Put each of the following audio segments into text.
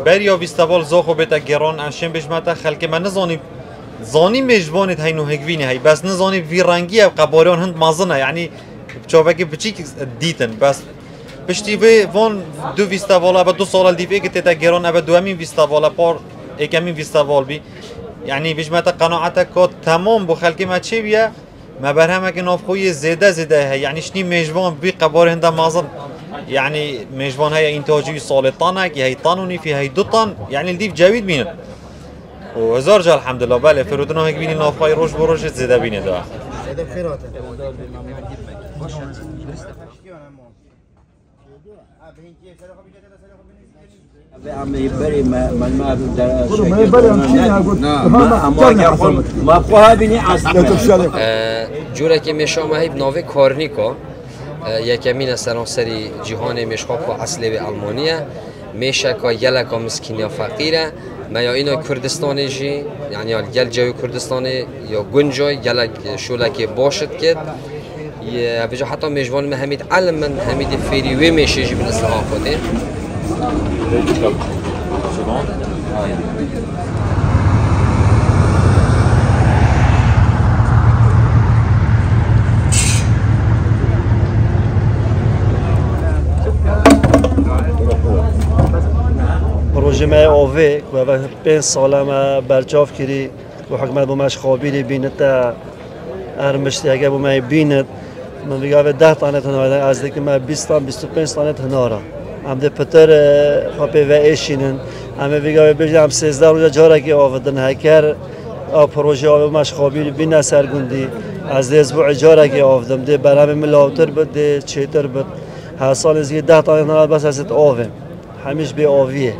بریا ویستوال زاخو بیتا گران انشین بشمتا خلک من نزانی زانی میجوانت هی نوهگوینی هی بس نزانی وی رنگی او قباریان هند مازنه یعنی چاوکی بچیک دیتن بس پشتی وان دو ویستوالا با 2 سال دیگه که تا گران اب دومین ویستوالا پار یکمین ویستوال بی یعنی بشمتا قناعت کات تمام بو خلک ما چی بیا ما برهم که نافخوی زیاده هی یعنی شنی میجوان بی قبار هند مازن يعني ميجوان هي انتاجي صالة طنة كي هي طنوني في هي 2 طن يعني الديف جاويد بينا وهزار جا الحمد لله بله فرودنا هيك بيني نافاي روش بروش زيدا بينا ده هذا بخيرات جوره که میشام هی ناوی کارنیکا یکمین سراسری جهان میشخواب و اصلی به آلمانیه میشه که یلکا مسکین یا فقیره ما یا اینا کردستانی جی یعنی گل جای کردستانی یا گنجای گلک شولکی باشد کد یا بجا حتی میجوان محمد علم من حمید فریوی میشه جی بالنسبه آفاده پروژه ما آوه و 5 ساله ما برچاف کردی و حکمت با مش خابیری بیند ارمشتی اگه با ما بیند من بگم 10 تانه تنها از دیگه ما 20 تا 25 تانه تنها هم ده پتر خاپی و ایشینن همه بگم بجام 13 روز جاره که آوردن هکر پروژه آوه مش خابیری بیند سرگندی از اسبوع جاره که آوردم ده برام ملاوتر بود ده چیتر بود هر سال از 10 تانه تنها بس از آوه همیش به آویه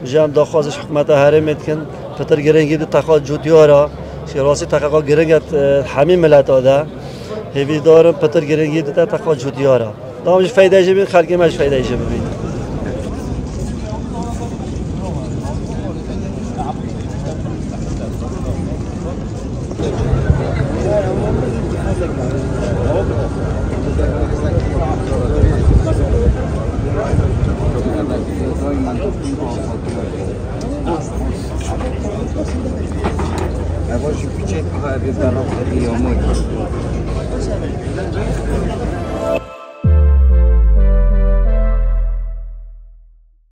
جام داخوازش حکومت هرمت کن پتر گرنگی ده تقاط جوتیارا شراسی تقاط گرنگت همین ملت آده هیوی دارم پتر گرنگی ده تقاط جوتیارا دامش فایده جبین خلقی مش فایده جبین Agora, se eu pedir para ver para não fazer